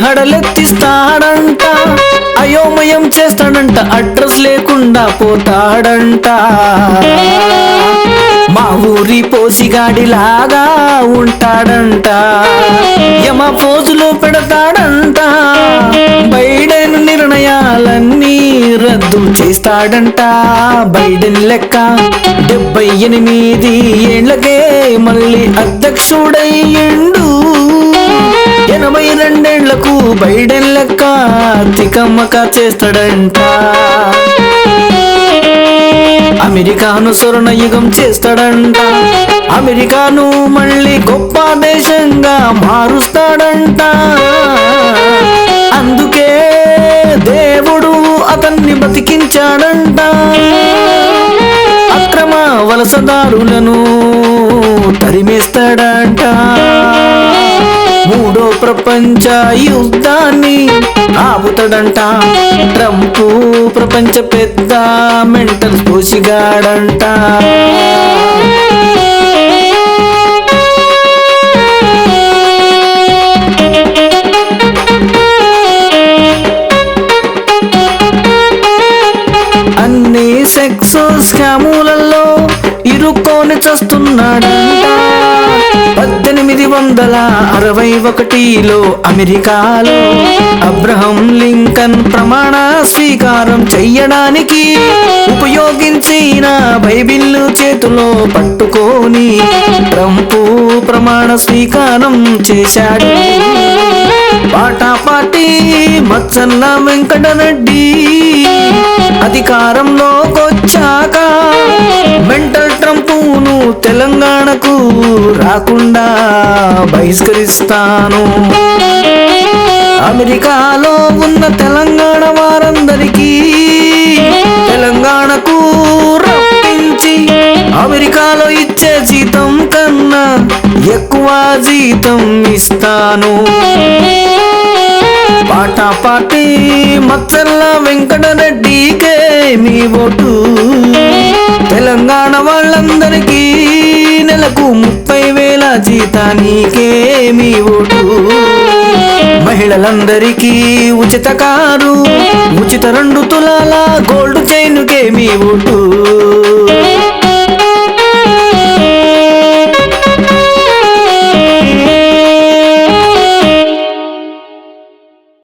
హడలెత్తిస్తాడంట, అయోమయం చేస్తాడంట, అడ్రస్ లేకుండా పోతాడంట. మా ఊరి పోసిగాడిలాగా ఉంటాడంట, యమ పోజులు పెడతాడంట, బైడెన్ నిర్ణయాలన్నీ రద్దు చేస్తాడంట. బైడెన్ లెక్క 78 ఏళ్లకే మళ్ళీ అధ్యక్షుడయ్యిండు. 82 ఏళ్లకు బైడెన్ లెక్క తికమ్మక చేస్తాడంట. అమెరికాను స్వర్ణయుగం చేస్తాడంట, అమెరికాను మళ్ళీ గొప్ప దేశంగా మారుస్తాడంట. అందుకే దేవుడు అతన్ని బతికించాడంట. అక్రమ వలసదారులను తరిమేస్తాడంట. మూడో ప్రపంచ యుద్ధాన్ని ఆపుతాడంట. ట్రంప్ ప్రపంచ పెద్ద మెంటల్ పోసిగాడంట. అన్ని సెక్స్ స్కాములలో ఇరుక్కొని చస్తున్నాడంట. 1861లో అమెరికాలో అబ్రహం లింకన్ ప్రమాణ స్వీకారం చెయ్యడానికి ఉపయోగించిన బైబిల్ చేతిలో పట్టుకొని ట్రంప్ ప్రమాణ స్వీకారం చేశాడు. పాటాపాటి మచ్చన్న వెంకటరెడ్డి అధికారంలోకొచ్చాక మెంటల్ ట్రంప్ను తెలంగాణకు రాకుండా బహిష్కరిస్తాను. అమెరికాలో ఉన్న తెలంగాణ వారందరికీ తెలంగాణకు రప్పించి అమెరికాలో ఇచ్చే జీతం కన్నా ఎక్కువ జీతం ఇస్తాను. పాటాపాటి మచ్చల్ల వెంకటరెడ్డికే మీ ఓటు. తెలంగాణ వాళ్ళందరికీ నెలకు 30,000 జీతానికే మీ ఓటు. మహిళలందరికీ ఉచిత కారు, ఉచిత 2 తులాల గోల్డ్ చైన్కే మీ ఓటు.